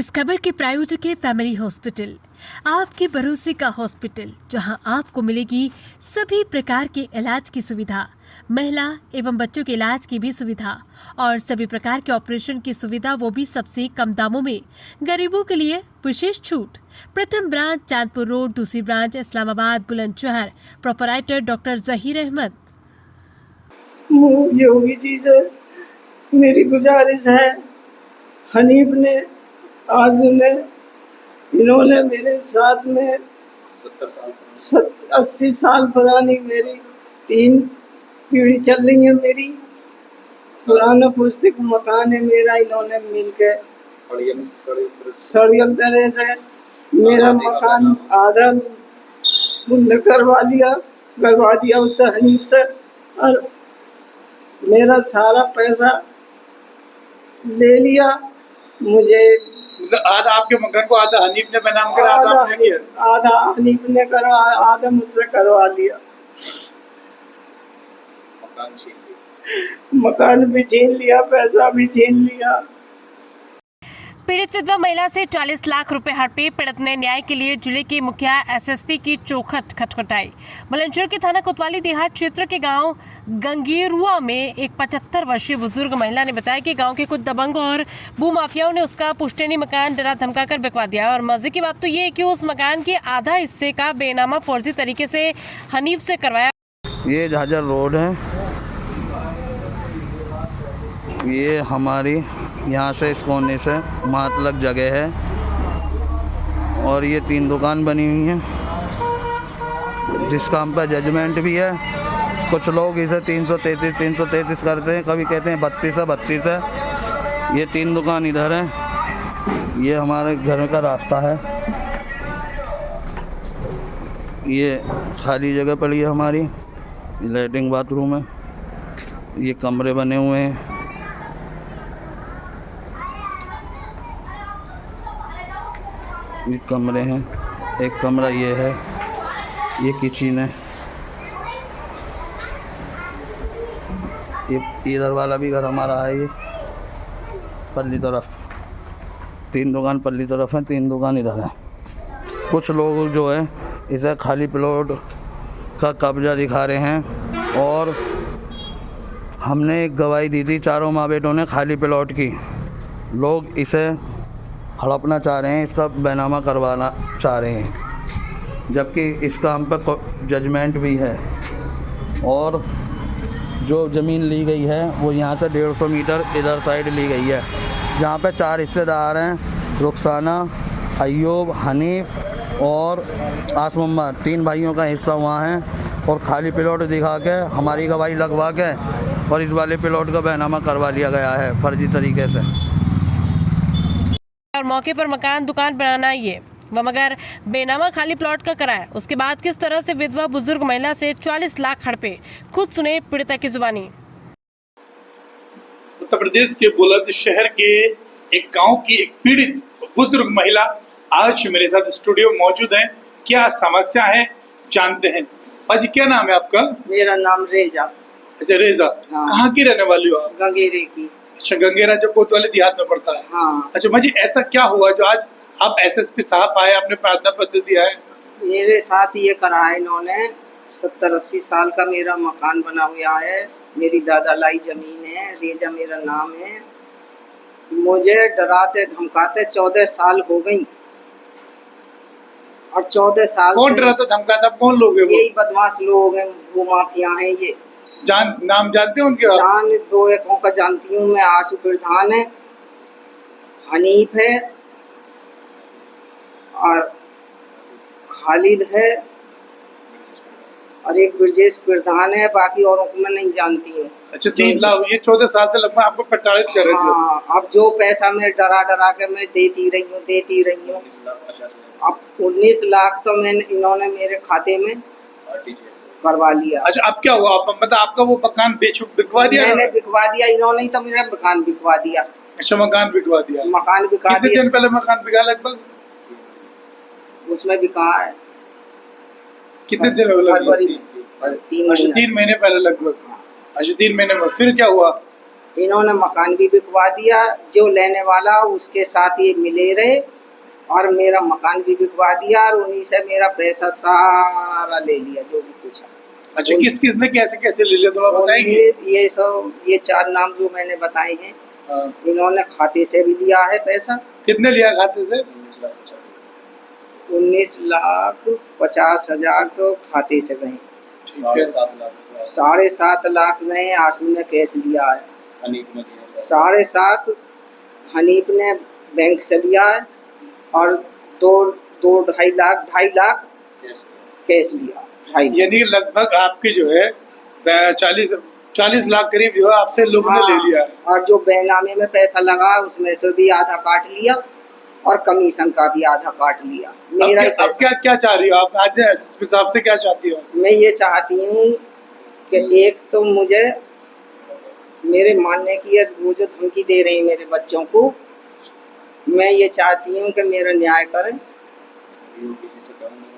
इस खबर के प्रायोजक है फैमिली हॉस्पिटल, आपके भरोसे का हॉस्पिटल, जहां आपको मिलेगी सभी प्रकार के इलाज की सुविधा, महिला एवं बच्चों के इलाज की भी सुविधा और सभी प्रकार के ऑपरेशन की सुविधा, वो भी सबसे कम दामों में। गरीबों के लिए विशेष छूट। प्रथम ब्रांच चांदपुर रोड, दूसरी branch Islamabad Bulandshahr. Proprietor doctor Zaheer Ahmad. Yogi ji से मेरी गुजारिश है, हनीफ ने, आजू ने, इन्होंने मेरे साथ में 80 साल पुरानी मेरी 3 पीढ़ी चल रही है। मेरी पुराना पुस्तक मकान है मेरा, इन्होंने मिलकर षड्यंत्र से मेरा मकान आधा बंद करवा दिया उससे, हनीफ से, और मेरा सारा पैसा ले लिया। मुझे आधा आपके मकान को आधा हनीफ ने बेनाम करा, आधा आपने किया? आधा हनीफ ने करा, आधा मुझसे करवा लिया। मकान भी छीन लिया, पैसा भी छीन लिया। पीड़ित विधवा महिला से 40 लाख रुपए हड़पे। पीड़ित ने न्याय के लिए जिले के मुखिया एसएसपी की चौखट खटखटाई। बुलंदशहर के थाना कोतवाली देहात क्षेत्र के गांव गंगेरुआ में एक 75 वर्षीय बुजुर्ग महिला ने बताया कि गांव के कुछ दबंग और भूमाफियाओं ने उसका पुश्तैनी मकान डरा धमकाकर बिकवा दिया। और मजे की बात तो ये है कि उस मकान के आधा हिस्से का बेनामा फर्जी तरीके से हनीफ से करवाया। ये झाझर रोड है, ये हमारी यहाँ से इस कोने से मातलक जगह है, और ये 3 दुकान बनी हुई हैं जिसका हम पर जजमेंट भी है। कुछ लोग इसे 333 करते हैं, कभी कहते हैं 32 है। ये 3 दुकान इधर है, ये हमारे घर का रास्ता है, ये खाली जगह पड़ी है हमारी, लैट्रिन बाथरूम है, ये कमरे बने हुए हैं। ये कमरे हैं, एक कमरा ये है, ये किचन है, ये इधर वाला भी घर हमारा है। ये पल्ली तरफ 3 दुकान पल्ली तरफ है, 3 दुकान इधर है। कुछ लोग जो है इसे खाली प्लॉट का कब्जा दिखा रहे हैं, और हमने एक गवाही दी थी, चारों माँ बेटों ने खाली प्लॉट की। लोग इसे हड़पना चाह रहे हैं, इसका बैनामा करवाना चाह रहे हैं, जबकि इसका हम पर जजमेंट भी है। और जो ज़मीन ली गई है वो यहाँ से 150 मीटर इधर साइड ली गई है, जहाँ पे 4 हिस्सेदार हैं, रुखसाना, अय्यूब, हनीफ और आसमम्मा। 3 भाइयों का हिस्सा वहाँ है, और खाली प्लॉट दिखा के हमारी गवाही लगवा के और इस वाले प्लॉट का बैनामा करवा लिया गया है फर्जी तरीके से। और मौके पर मकान दुकान बनाना ये वह मगर बेनामा खाली प्लॉट का कराया। उसके बाद किस तरह से विधवा बुजुर्ग महिला से 40 लाख हड़पे, खुद सुने पीड़िता की जुबानी। उत्तर प्रदेश के बुलंदशहर के एक गांव की एक पीड़ित बुजुर्ग महिला आज मेरे साथ स्टूडियो मौजूद है। क्या समस्या है जानते हैं। आज क्या नाम है आपका? मेरा नाम रेजा। अच्छा रेजा, हाँ। कहाँ की रहने वाली हो आप? गंगेरे की। अच्छा, गंगेरा जो कोतवाली देहात में पड़ता है। हाँ। अच्छा माँ जी, ऐसा क्या हुआ जो आज आप एसएसपी साहब आए, आपने प्रार्थना पत्र दिया है? मेरे साथ ये करा है इन्होंने, 70-80 साल का मेरा मकान बना हुआ है, मेरी दादा लाई जमीन है, रेजा मेरा नाम है। मुझे डराते धमकाते 14 साल हो गई, और 14 साल कौन डराता धमकाता? कौन लोग हैं वो? यही बदमाश लोग हैं, वो माफिया हैं ये। नाम जानते हो उनके? जान 2 एकों का जानती हूँ मैं। आशु प्रधान है, हनीफ है, और खालिद है, और एक ब्रजेश प्रधान है। बाकी औरों को मैं नहीं जानती हूँ। अच्छा, 3 लाख ये 14 साल तक लगभग आपको प्रताड़ित कर रहे थे। हाँ, अब जो पैसा मैं डरा के मैं देती रही हूँ। अब 19 लाख तो इन्होंने मेरे खाते में करवा लिया। अच्छा, अब क्या हुआ? मतलब आपका वो मकान बिकवा दिया? मैंने बिकवा दिया, इन्होंने ही तो मेरा मकान बिकवा दिया। अच्छा, मकान बिकवा दिया। मकान बिका कितने दिया। दिन पहले मकान बिका? लगभग उसमें बिका है कितने दिन हो? 3 महीने पहले लगभग। अच्छा, 3 महीने में फिर क्या हुआ? इन्होंने मकान भी बिकवा दिया, जो लेने वाला उसके साथ ये मिले रहे और मेरा मकान भी बिकवा दिया और उन्हीं से मेरा पैसा सारा ले लिया जो भी कुछ है। अच्छा, किस किस ने कैसे कैसे ले लिया थोड़ा बताएंगे? ये सब ये 4 नाम जो मैंने बताए हैं, हाँ। इन्होंने खाते से भी लिया है पैसा। कितने लिया खाते से? 19,50,000 तो खाते से गए, ठीक है। 7.5 लाख गए, आंसू ने कैश लिया है, हनीफ ने दिया 7.5 हनीफ ने बैंक से लिया है और 2-2.5 लाख कैश लिया। 2.5 यानी कि लगभग आपके जो है 40 लाख करीब जो है आपसे लोगों ने ले लिया है। और जो बेनामे में पैसा लगा उसमें से भी आधा काट लिया और कमीशन का भी आधा काट लिया। मेरा ही अब पैसा। क्या क्या चाह रही हो आप आज एसएसपी साहब से क्या चाहती हो? मैं ये चाहती हूँ कि एक तो मुझे मेरे मानने की है, वो जो धमकी दे रहे हैं मेरे बच्चों को, मैं ये चाहती हूँ कि मेरा न्याय करें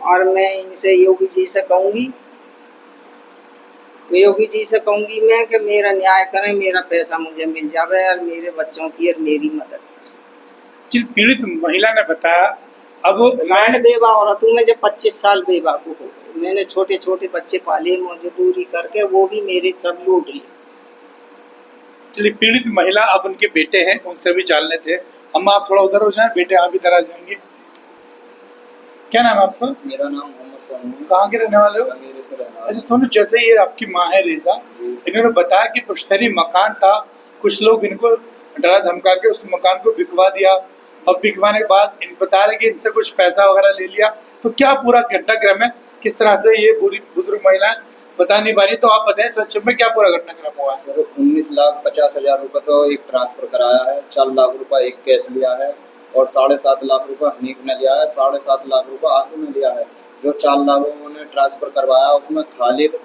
और मैं इनसे योगी जी से कहूँगी मैं कि मेरा न्याय करें, मेरा पैसा मुझे मिल जावे और मेरे बच्चों की और मेरी मदद करें। जिन पीड़ित महिला ने बताया, अब मैं बेवा औरत हूँ, मैं जब 25 साल बेवा को हो गए, मैंने छोटे छोटे बच्चे पाले, मजदूरी करके वो भी मेरे सब लूट लिए। चलिए, पीड़ित महिला अब उनके बेटे हैं, उनसे भी जान लेते हैं। हम आप थोड़ा उधर हो जाएं, बेटे आप इधर आ जाएंगे। क्या नाम है आपका? मेरा नाम मोहम्मद सोनू। कहाँ के रहने वाले हो? मेरे से रहना। अच्छा सोनू, जैसे ये आपकी माँ है रेजा, इन्होंने बताया कि पुश्तैनी मकान था, कुछ लोग इनको डरा धमका के उस मकान को बिकवा दिया और बिकवाने के बाद इन बता रहे कि इनसे कुछ पैसा वगैरह ले लिया। तो क्या पूरा घटनाक्रम है, किस तरह से ये बुरी बुजुर्ग महिलाएं बता नहीं पा रही, तो आप बताएं सच में क्या पूरा घटनाक्रम हुआ? सर 19,50,000 रुपये तो एक ट्रांसफर कराया है, 4 लाख रुपए एक कैश लिया है और 7.5 लाख रुपए हनीफ ने लिया है, 7.5 लाख रुपए आंसू ने लिया है। जो 4 लाख उन्होंने ट्रांसफर करवाया उसमें खालिद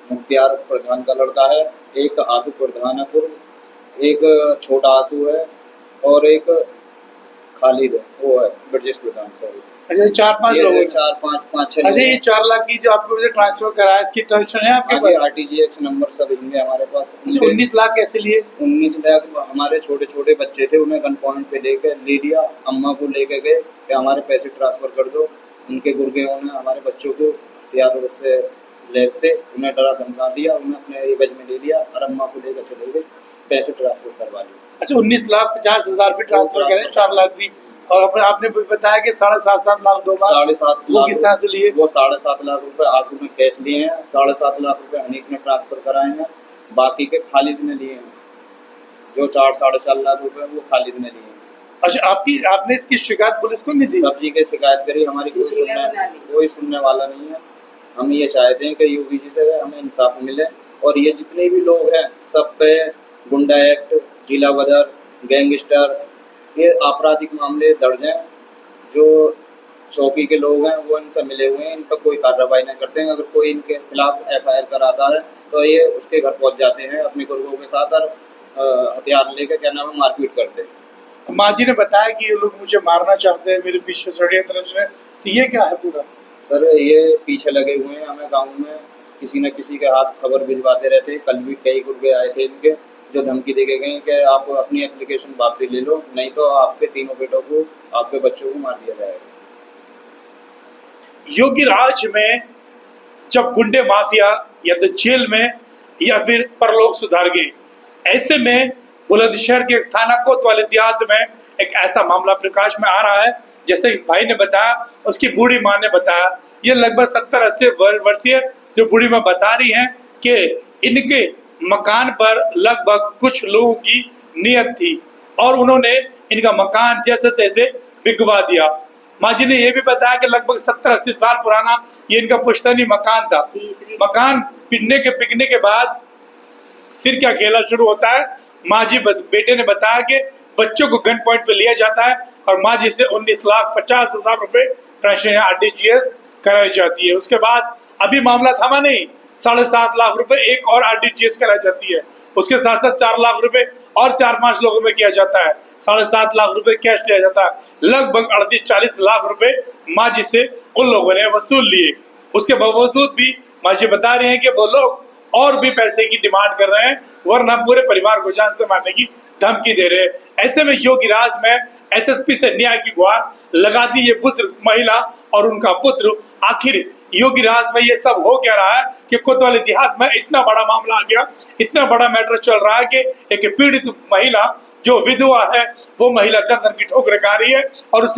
मुख्तियार प्रधान का लड़का है, एक आंसू प्रधान है, एक छोटा आंसू है और एक खालिद है, वो है ब्रजेश प्रधान। सॉरी, अच्छा 4-5 लोग, 4-5-5-6। अच्छा ये 4 लाख की जो आपको मुझे ट्रांसफर कराया, इसकी टेंशन है आपके पास? RTGX नंबर सब इनके हमारे पास। 19 लाख कैसे लिए? 19 लाख हमारे छोटे छोटे बच्चे थे, उन्हें गन पॉइंट पे लेके ले लिया, अम्मा को लेके गए कि हमारे पैसे ट्रांसफर कर दो। उनके गुर्गेओं ने हमारे बच्चों को हथियारों से लैस थे, उन्हें डरा धमका दिया, उन्हें अपने एवज में ले लिया और अम्मा को लेकर चले गए, पैसे ट्रांसफर करवा लिए। अच्छा 19,50,000 भी ट्रांसफर करें, 4 लाख भी, और आपने बताया कि 7.5 लाख 2 बार 7.5 वो किस तरह से लिए? वो 7.5 लाख रुपए आंसू ने कैश लिए हैं, 7.5 लाख रुपए हनीफ ने ट्रांसफर कराए हैं, बाकी के खालिद ने लिए हैं। जो 4-4.5 लाख रुपए वो खालिद ने लिए हैं। अच्छा आपने इसकी शिकायत पुलिस को नहीं दी? सब्जी की शिकायत करी, हमारी कोई सुनने वाला नहीं है। हम ये चाहते हैं कि योगी जी से हमें इंसाफ मिले और ये जितने भी लोग हैं सब पे गुंडा एक्ट, जिला बदर, गैंगस्टर, ये आपराधिक मामले दर्ज हैं। जो चौकी के लोग हैं वो इनसे मिले हुए हैं, इन पर कोई कार्रवाई नहीं करते हैं। अगर कोई इनके खिलाफ FIR कराता है तो ये उसके घर पहुंच जाते हैं अपने गुर्गों के साथ और हथियार लेकर क्या नाम है मारपीट करते हैं। माँ जी ने बताया कि ये लोग मुझे मारना चाहते हैं, मेरे पीछे षड्यंत्र रच रहे हैं, तो ये क्या है पूरा? सर ये पीछे लगे हुए हैं, हमें गाँव में किसी न किसी के हाथ खबर भिजवाते रहते हैं। कल भी कई गुर्गे आए थे इनके, जो धमकी दे के गए कि आप अपनी एप्लीकेशन वापसी ले लो, नहीं तो आपके तीनों बेटों को, आपके बच्चों को मार दिया जाएगा। योगी राज में जब गुंडे माफिया या तो जेल में या फिर परलोक सुधार गए, ऐसे में बुलंदशहर के थाना कोतवाली देहात में एक ऐसा मामला प्रकाश में आ रहा है। जैसे इस भाई ने बताया, उसकी बूढ़ी माँ ने बताया, ये लगभग 70-80 वर्षीय जो बूढ़ी माँ बता रही हैं कि इनके मकान पर लगभग कुछ लोगों की नियत थी और उन्होंने इनका मकान जैसे तैसे बिकवा दिया। माँ जी ने यह भी बताया कि लगभग 70-80 साल पुराना ये इनका पुश्तैनी मकान था। मकान बिकने के बाद फिर क्या खेला शुरू होता है, माँ जी बेटे ने बताया कि बच्चों को गन पॉइंट पे लिया जाता है और माँ जी से 19,50,000 रुपए ट्रांसफर RTGS कराई जाती है। उसके बाद अभी मामला थमा नहीं, 7.5 लाख रुपए एक और RTGS कराई जाती है। उसके साथ साथ 4 लाख रुपए और 4-5 लोगों में किया जाता है, 7.5 लाख रुपए कैश लिया जाता है। लगभग 38-40 लाख रुपए माँ जी से उन लोगों ने वसूल लिए। उसके बावजूद भी माँ जी बता रहे हैं कि वो लोग और भी पैसे की डिमांड कर रहे हैं, वरना पूरे परिवार को जान से मारने की धमकी दे रहे हैं। ऐसे में योगी राज में एसएसपी से न्याय की गुहार लगा दी ये बुजुर्ग महिला और उनका पुत्र। आखिर योगी राज में ये सब हो क्या रहा है कि कोतवाली देहात में इतना बड़ा मामला आ गया, इतना बड़ा मैटर चल रहा है कि एक पीड़ित महिला जो विधवा है वो महिला गर्दन की ठोकर खा रही है और उससे